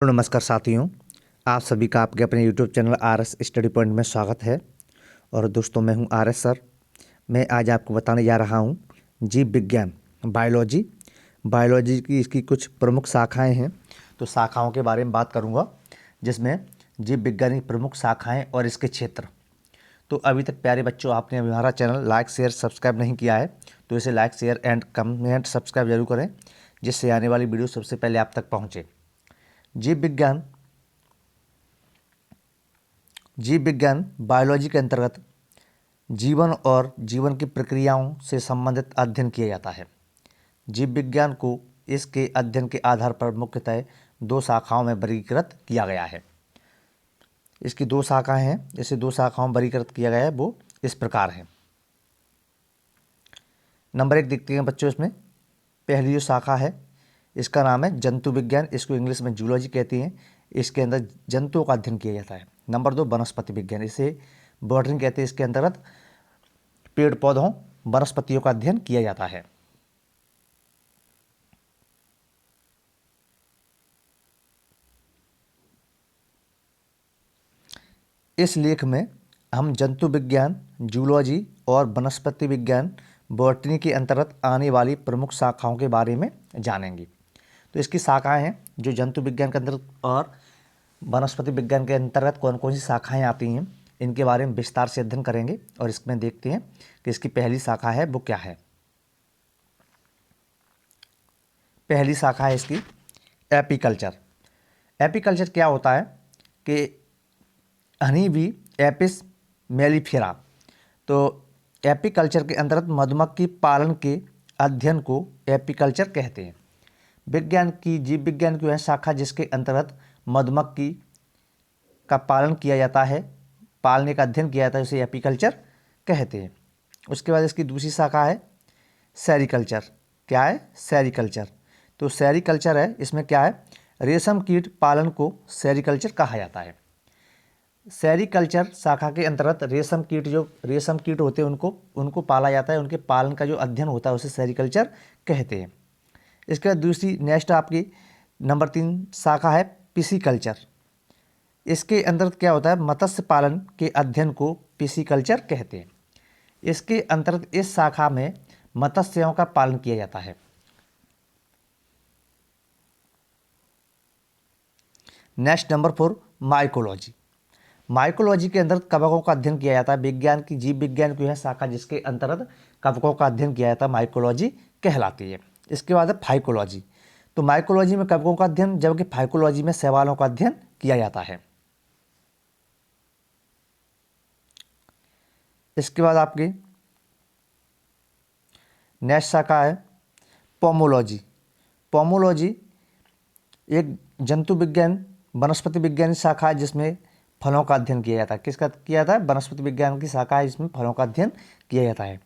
नमस्कार साथियों, आप सभी का आपके अपने YouTube channel RS study point में स्वागत है। और दोस्तों, मैं हूं RS सर। मैं आज आपको बताने जा रहा हूं जीव विज्ञान, बायोलॉजी की इसकी कुछ प्रमुख शाखाएं हैं। तो शाखाओं के बारे में बात करूंगा, जिसमें जीव विज्ञान की प्रमुख शाखाएं और इसके क्षेत्र। तो अभी तक प्यारे बच्चों, आपने हमारा चैनल लाइक शेयर सब्सक्राइब नहीं किया है तो इसे like share and comment subscribe जरूर करें, जिससे आने वाली वीडियो सबसे पहले आप तक पहुँचे। जीव विज्ञान बायोलॉजी के अंतर्गत जीवन और जीवन की प्रक्रियाओं से संबंधित अध्ययन किया जाता है। जीव विज्ञान को इसके अध्ययन के आधार पर मुख्यतः दो शाखाओं में वर्गीकृत किया गया है। इसकी दो शाखाएं हैं, इसे दो शाखाओं में वर्गीकृत किया गया है, वो इस प्रकार हैं। नंबर 1 देखते हैं बच्चों। इसमें पहली जो शाखा है, इसका नाम है जंतु विज्ञान, इसको इंग्लिश में जूलॉजी कहती हैं। इसके अंदर जंतुओं का अध्ययन किया जाता है। नंबर 2 वनस्पति विज्ञान, इसे बॉटनी कहते हैं। इसके अंतर्गत पेड़ पौधों वनस्पतियों का अध्ययन किया जाता है। इस लेख में हम जंतु विज्ञान, जूलॉजी और वनस्पति विज्ञान, बॉटनी के अंतर्गत आने वाली प्रमुख शाखाओं के बारे में जानेंगे। तो इसकी शाखाएं हैं जो जंतु विज्ञान के अंतर्गत और वनस्पति विज्ञान के अंतर्गत कौन कौन सी शाखाएं आती हैं, इनके बारे में विस्तार से अध्ययन करेंगे। और इसमें देखते हैं कि इसकी पहली शाखा है वो क्या है। पहली शाखा है इसकी एपीकल्चर। एपीकल्चर क्या होता है कि हनी बी एपिस मेलिफेरा, तो एपीकल्चर के अंतर्गत मधुमक्खी पालन के अध्ययन को एपीकल्चर कहते हैं। जीव विज्ञान की वह शाखा जिसके अंतर्गत मधुमक्खी का पालन किया जाता है, पालने का अध्ययन किया जाता है, उसे एपीकल्चर कहते हैं। उसके बाद इसकी दूसरी शाखा है सेरीकल्चर। क्या है? सेरीकल्चर। तो सेरीकल्चर है, इसमें क्या है, रेशम कीट पालन को सेरीकल्चर कहा जाता है। सेरीकल्चर शाखा के अंतर्गत रेशम कीट होते हैं, उनको पाला जाता है, उनके पालन का जो अध्ययन होता है उसे सेरीकल्चर कहते हैं। इसके बाद दूसरी नेक्स्ट आपकी नंबर 3 शाखा है पिसीकल्चर। इसके अंतर्गत क्या होता है, मत्स्य पालन के अध्ययन को पिसीकल्चर कहते हैं। इसके अंतर्गत इस शाखा में मत्स्यों का पालन किया जाता है। Next number 4 mycology. माइकोलॉजी के अंतर्गत कवकों का अध्ययन किया जाता है। जीव विज्ञान की है शाखा जिसके अंतर्गत कवकों का अध्ययन किया जाता है, माइकोलॉजी कहलाती है। इसके बाद है फाइकोलॉजी। तो माइकोलॉजी में कवकों का अध्ययन, जबकि फाइकोलॉजी में शैवालों का अध्ययन किया जाता है। इसके बाद आपकी नेक्स्ट शाखा है पोमोलॉजी। पोमोलॉजी एक जंतु विज्ञान वनस्पति विज्ञान शाखा है जिसमें फलों का अध्ययन किया जाता है। किसका किया जाता है? वनस्पति विज्ञान की शाखा है, इसमें फलों का अध्ययन किया जाता है।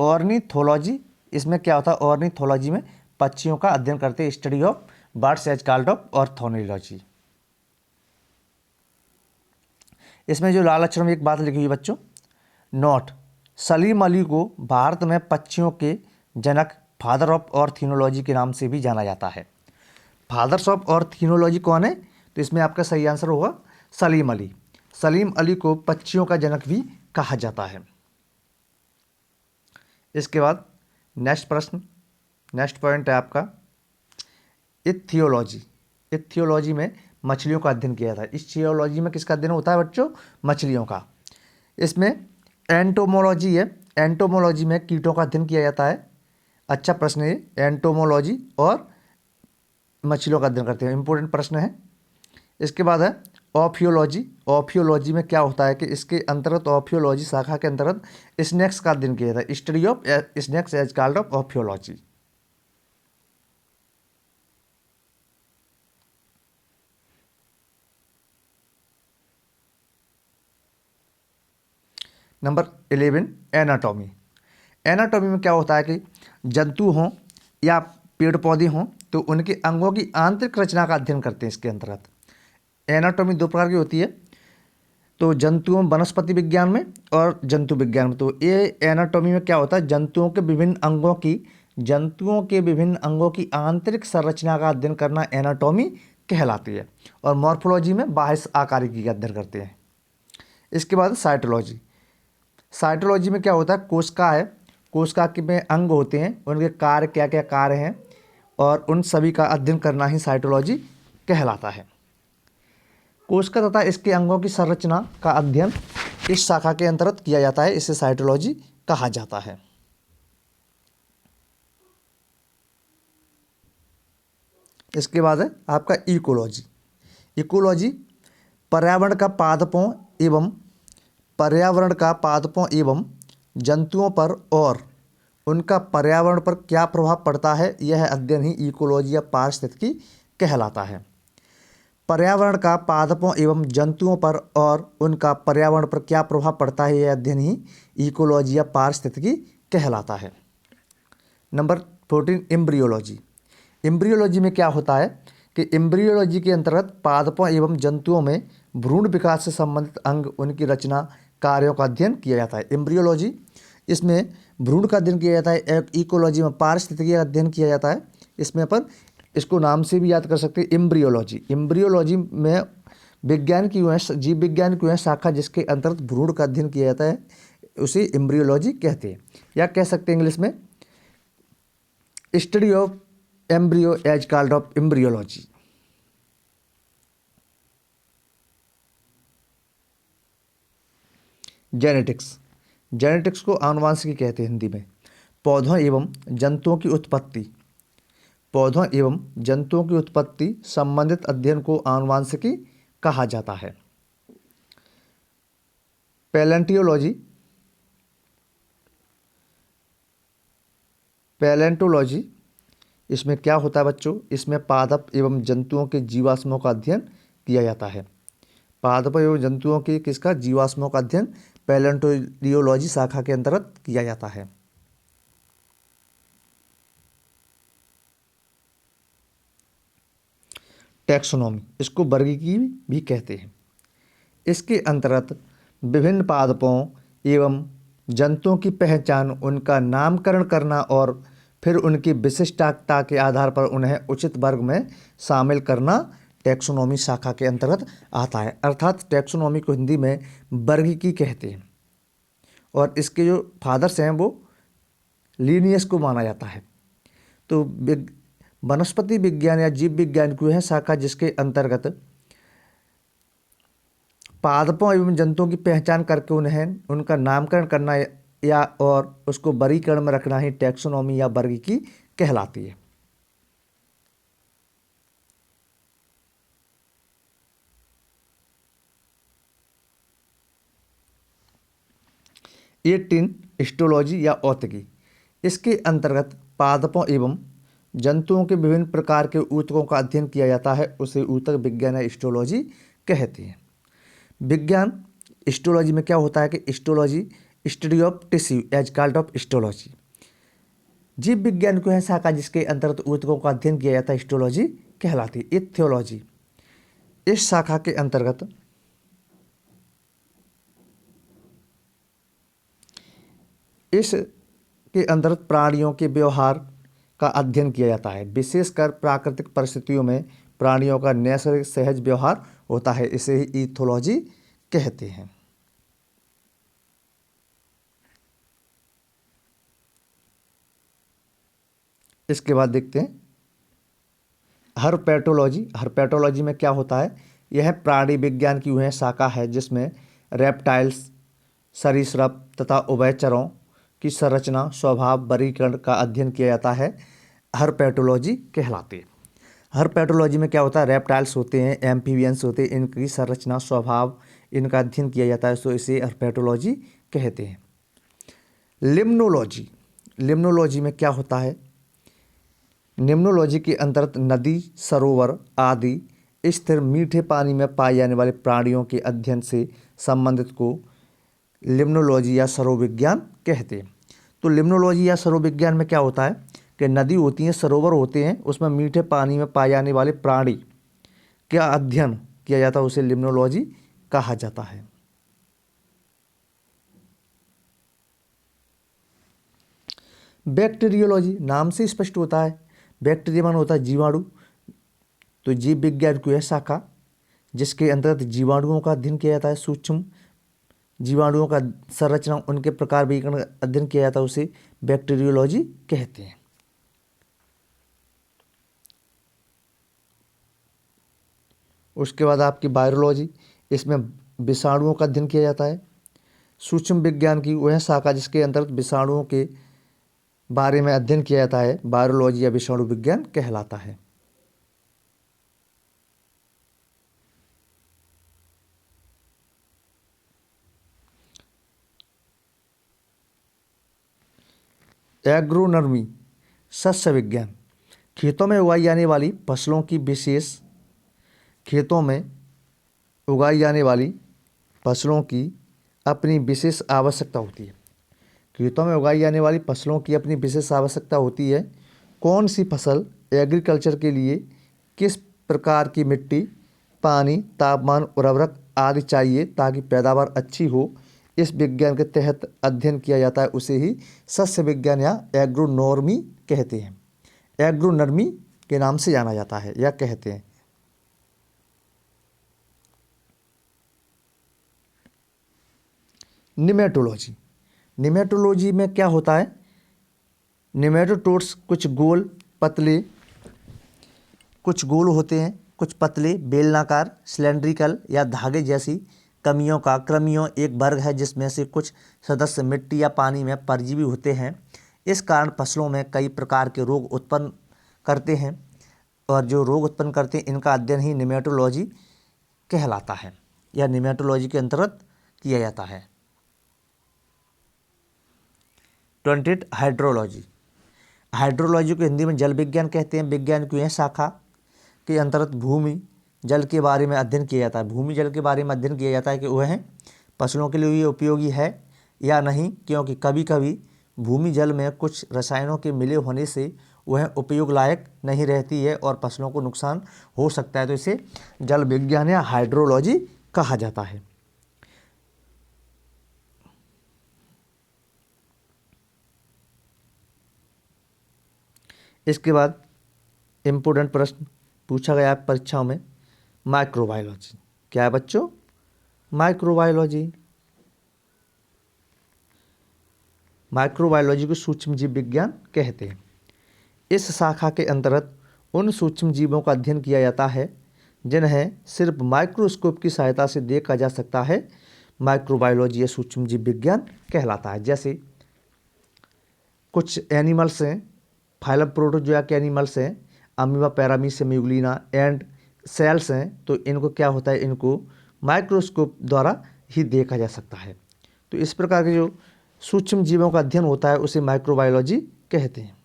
ऑर्निथोलॉजी, इसमें क्या होता है, ऑर्निथोलॉजी में पक्षियों का अध्ययन करते हैं, study of birds is called of ornithology. इसमें जो लाल अक्षर में एक बात लिखी हुई बच्चों, नोट, सलीम अली को भारत में पक्षियों के जनक फादर ऑफ ऑर्थोनोलॉजी के नाम से भी जाना जाता है। फादर्स ऑफ ऑर्थोनोलॉजी कौन है? तो इसमें आपका सही आंसर होगा सलीम अली। सलीम अली को पक्षियों का जनक भी कहा जाता है। इसके बाद नेक्स्ट पॉइंट है आपका इथियोलॉजी। इथियोलॉजी में मछलियों का अध्ययन किया जाता है। इस थियोलॉजी में किसका अध्ययन होता है बच्चों? मछलियों का। इसमें एंटोमोलॉजी है। एंटोमोलॉजी में कीटों का अध्ययन किया जाता है। अच्छा प्रश्न है, एंटोमोलॉजी और मछलियों का अध्ययन करते हैं, इंपॉर्टेंट प्रश्न है। इसके बाद है ऑफियोलॉजी। ऑफियोलॉजी में क्या होता है कि इसके अंतर्गत ऑफियोलॉजी शाखा के अंतर्गत स्नेक्स का अध्ययन किया जाता है, study of snakes is called of ophiology. Number 11 anatomy. Anatomy में क्या होता है कि जंतु हों या पेड़ पौधे हों तो उनके अंगों की आंतरिक रचना का अध्ययन करते हैं। इसके अंतर्गत एनाटॉमी दो प्रकार की होती है, तो जंतुओं वनस्पति विज्ञान में और जंतु विज्ञान में। तो ये एनाटॉमी में क्या होता है, जंतुओं के विभिन्न अंगों की जंतुओं के विभिन्न अंगों की आंतरिक संरचना का अध्ययन करना एनाटॉमी कहलाती है। और मॉर्फोलॉजी में बाह्य आकारिकी का अध्ययन करते हैं। इसके बाद साइटोलॉजी। साइटोलॉजी में क्या होता है, कोशिका है, कोशिका के में अंग होते हैं, उनके कार्य क्या क्या कार्य हैं और उन सभी का अध्ययन करना ही साइटोलॉजी कहलाता है। कोशिका तथा इसके अंगों की संरचना का अध्ययन इस शाखा के अंतर्गत किया जाता है, इसे साइटोलॉजी कहा जाता है। इसके बाद है आपका इकोलॉजी। इकोलॉजी पर्यावरण का पादपों एवं जंतुओं पर और उनका पर्यावरण पर क्या प्रभाव पड़ता है, यह अध्ययन ही इकोलॉजी या पारिस्थितिकी कहलाता है। पर्यावरण का पादपों एवं जंतुओं पर और उनका पर्यावरण पर क्या प्रभाव पड़ता है, यह अध्ययन ही इकोलॉजी या पारिस्थितिकी कहलाता है। Number 14 embryology. एम्ब्रियोलॉजी में क्या होता है कि एम्ब्रियोलॉजी के अंतर्गत पादपों एवं जंतुओं में भ्रूण विकास से संबंधित अंग, उनकी रचना, कार्यों का अध्ययन किया जाता है। एम्ब्रियोलॉजी, इसमें भ्रूण का अध्ययन किया जाता है। इकोलॉजी में पारिस्थितिकी का अध्ययन किया जाता है। इसमें अपन इसको नाम से भी याद कर सकते हैं, एम्ब्रियोलॉजी। एम्ब्रियोलॉजी में विज्ञान की जीव विज्ञान की शाखा जिसके अंतर्गत भ्रूण का अध्ययन किया जाता है, उसे एम्ब्रियोलॉजी कहते हैं। या कह सकते हैं इंग्लिश में study of embryo as called of embryology. Genetics. Genetics को आनुवांशिकी कहते हैं हिंदी में। पौधों एवं जंतुओं की उत्पत्ति संबंधित अध्ययन को आनुवांशिकी कहा जाता है। पैलेंटोलॉजी, इसमें क्या होता है बच्चों, इसमें पादप एवं जंतुओं के जीवाश्मों का अध्ययन किया जाता है। पादप एवं जंतुओं के किसका जीवाश्मों का अध्ययन पैलेंटोलॉजी शाखा के अंतर्गत किया जाता है। टैक्सोनॉमी, इसको वर्गीकी भी कहते हैं। इसके अंतर्गत विभिन्न पादपों एवं जंतुओं की पहचान, उनका नामकरण करना और फिर उनकी विशिष्टता के आधार पर उन्हें उचित वर्ग में शामिल करना टैक्सोनॉमी शाखा के अंतर्गत आता है। अर्थात टैक्सोनॉमी को हिंदी में वर्गीकी कहते हैं। और इसके जो फादर्स हैं वो लिनियस को माना जाता है। तो वनस्पति विज्ञान या जीव विज्ञान की है शाखा जिसके अंतर्गत पादपों एवं जंतुओं की पहचान करके उन्हें उनका नामकरण करना या और उसको वर्गीकरण में रखना ही टैक्सोनॉमी या वर्गीकी कहलाती है। हिस्टोलॉजी या औतकी, इसके अंतर्गत पादपों एवं जंतुओं के विभिन्न प्रकार के ऊतकों का अध्ययन किया जाता है, उसे ऊतक विज्ञान या हिस्टोलॉजी कहते हैं। विज्ञान हिस्टोलॉजी में क्या होता है कि histology study of tissue as called of histology. जीव विज्ञान को है शाखा जिसके अंतर्गत ऊतकों का अध्ययन किया जाता है, हिस्टोलॉजी कहलाती है। इथियोलॉजी, इस शाखा के अंतर्गत प्राणियों के व्यवहार का अध्ययन किया जाता है, विशेषकर प्राकृतिक परिस्थितियों में प्राणियों का नैसर्गिक सहज व्यवहार होता है, इसे ही इथियोलॉजी कहते हैं। इसके बाद देखते हैं हर्पेटोलॉजी। हर्पेटोलॉजी में क्या होता है, यह प्राणी विज्ञान की वह शाखा है जिसमें रेप्टाइल्स, सरीसृप तथा उभयचरों की संरचना, स्वभाव, वर्गीकरण का अध्ययन किया जाता है, हर्पेटोलॉजी कहलाती है। हर्पेटोलॉजी में क्या होता है, रेप्टाइल्स होते हैं, एम्फीबियंस होते हैं, इनकी संरचना, स्वभाव, इनका अध्ययन किया जाता है, तो इसे हर्पेटोलॉजी कहते हैं। लिम्नोलॉजी, लिम्नोलॉजी में क्या होता है, निम्नोलॉजी के अंतर्गत नदी, सरोवर आदि स्थिर मीठे पानी में पाए जाने वाले प्राणियों के अध्ययन से संबंधित को लिम्नोलॉजी या सरोविज्ञान कहते हैं। तो लिम्नोलॉजी या सरोविज्ञान में क्या होता है कि नदी होती हैं, सरोवर होते हैं, उसमें मीठे पानी में पाए जाने वाले प्राणी का अध्ययन किया जाता है, उसे लिम्नोलॉजी कहा जाता है। बैक्टीरियोलॉजी, नाम से स्पष्ट होता है, बैक्टीरिया मान होता है जीवाणु, तो जीव विज्ञान की वह शाखा जिसके अंतर्गत जीवाणुओं का अध्ययन किया जाता है, सूक्ष्म जीवाणुओं का संरचना, उनके प्रकार विकिरण अध्ययन किया जाता है, उसे बैक्टीरियोलॉजी कहते हैं। उसके बाद आपकी वायरोलॉजी, इसमें विषाणुओं का अध्ययन किया जाता है। सूक्ष्म विज्ञान की वह शाखा जिसके अंतर्गत विषाणुओं के बारे में अध्ययन किया जाता है, वायरोलॉजी या विषाणु विज्ञान कहलाता है। एग्रोनॉमी, सस्य विज्ञान, खेतों में उगाई जाने वाली फसलों की विशेष खेतों में उगाई जाने वाली फसलों की अपनी विशेष आवश्यकता होती है। खेतों में उगाई जाने वाली फसलों की अपनी विशेष आवश्यकता होती है। कौन सी फसल एग्रीकल्चर के लिए किस प्रकार की मिट्टी, पानी, तापमान, उर्वरक आदि चाहिए ताकि पैदावार अच्छी हो, इस विज्ञान के तहत अध्ययन किया जाता है, उसे ही सस्य विज्ञान या एग्रोनॉमी कहते हैं। एग्रोनॉमी के नाम से जाना जाता है या कहते हैं। निमेटोलॉजी, निमेटोलॉजी में क्या होता है, निमेटोडोट्स कुछ गोल होते हैं, कुछ पतले, बेलनाकार, सिलेंड्रिकल या धागे जैसी कृमियों एक वर्ग है जिसमें से कुछ सदस्य मिट्टी या पानी में परजीवी होते हैं। इस कारण फसलों में कई प्रकार के रोग उत्पन्न करते हैं, और जो रोग उत्पन्न करते हैं इनका अध्ययन ही निमेटोलॉजी कहलाता है या निमेटोलॉजी के अंतर्गत किया जाता है। 28 हाइड्रोलॉजी, हाइड्रोलॉजी को हिंदी में जल विज्ञान कहते हैं। विज्ञान की यह शाखा के अंतर्गत भूमि जल के बारे में अध्ययन किया जाता है। भूमि जल के बारे में अध्ययन किया जाता है कि वह फसलों के लिए ये उपयोगी है या नहीं, क्योंकि कभी कभी भूमि जल में कुछ रसायनों के मिले होने से वह उपयोग लायक नहीं रहती है और फसलों को नुकसान हो सकता है, तो इसे जल विज्ञान या हाइड्रोलॉजी कहा जाता है। इसके बाद इम्पोर्टेंट प्रश्न पूछा गया है परीक्षाओं में, माइक्रोबायोलॉजी। क्या है बच्चों? माइक्रोबायोलॉजी। माइक्रोबायोलॉजी को सूक्ष्म जीव विज्ञान कहते हैं। इस शाखा के अंतर्गत उन सूक्ष्म जीवों का अध्ययन किया जाता है जिन्हें सिर्फ माइक्रोस्कोप की सहायता से देखा जा सकता है। माइक्रोबायोलॉजी या सूक्ष्म जीव विज्ञान कहलाता है। जैसे कुछ एनिमल्स हैं, फाइलम प्रोटोजोआ के एनिमल्स हैं, अमीबा, पैरामीशियम, एंड सेल्स हैं, तो इनको क्या होता है, इनको माइक्रोस्कोप द्वारा ही देखा जा सकता है। तो इस प्रकार के जो सूक्ष्म जीवों का अध्ययन होता है उसे माइक्रोबायोलॉजी कहते हैं।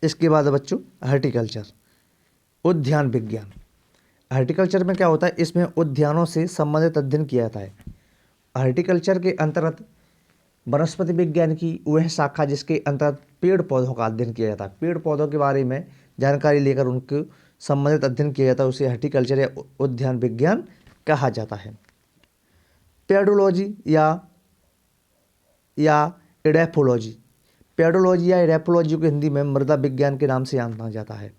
इसके बाद बच्चों हॉर्टिकल्चर, उद्यान विज्ञान। हॉर्टिकल्चर में क्या होता है, इसमें उद्यानों से संबंधित अध्ययन किया जाता है। हॉर्टिकल्चर के अंतर्गत वनस्पति विज्ञान की वह शाखा जिसके अंतर्गत पेड़ पौधों का अध्ययन किया जाता है। पेड़ पौधों के बारे में जानकारी लेकर उनके संबंधित अध्ययन किया जाता है, उसे हॉर्टिकल्चर या उद्यान विज्ञान कहा जाता है। पेडोलॉजी या एडेफोलॉजी, पेडोलॉजी या एडेफोलॉजी को हिंदी में मृदा विज्ञान के नाम से जाना जाता है।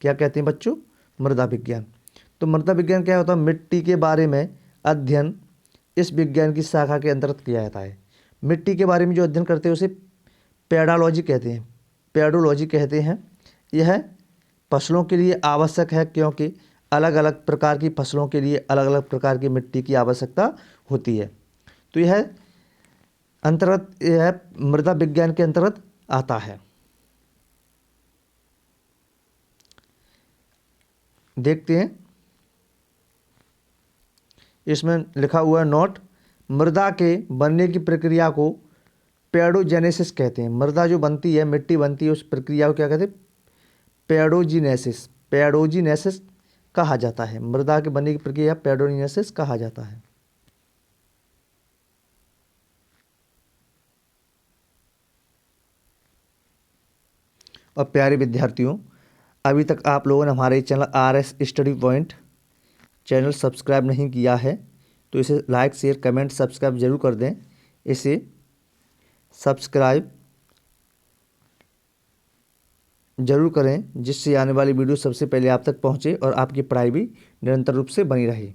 क्या कहते हैं बच्चों? मृदा विज्ञान। तो मृदा विज्ञान क्या होता है, मिट्टी के बारे में अध्ययन इस विज्ञान की शाखा के अंतर्गत किया जाता है। मिट्टी के बारे में जो अध्ययन करते हैं उसे पेडालॉजी कहते हैं, पेडोलॉजी कहते हैं। यह फसलों के लिए आवश्यक है क्योंकि अलग अलग प्रकार की फसलों के लिए अलग अलग प्रकार की मिट्टी की आवश्यकता होती है। तो यह मृदा विज्ञान के अंतर्गत आता है। देखते हैं, इसमें लिखा हुआ है नोट, मृदा के बनने की प्रक्रिया को पेडोजेनेसिस कहते हैं। मृदा जो बनती है, मिट्टी बनती है, उस प्रक्रिया को क्या कहते हैं? पेडोजीनेसिस कहा जाता है। मृदा के बनने की प्रक्रिया पेडोजीनेसिस कहा जाता है। और प्यारे विद्यार्थियों, अभी तक आप लोगों ने हमारे channel RS study point channel subscribe नहीं किया है तो तो इसे लाइक, शेयर, कमेंट, सब्सक्राइब जरूर कर दें। इसे सब्सक्राइब जरूर करें जिससे आने वाली वीडियो सबसे पहले आप तक पहुंचे और आपकी पढ़ाई भी निरंतर रूप से बनी रहे।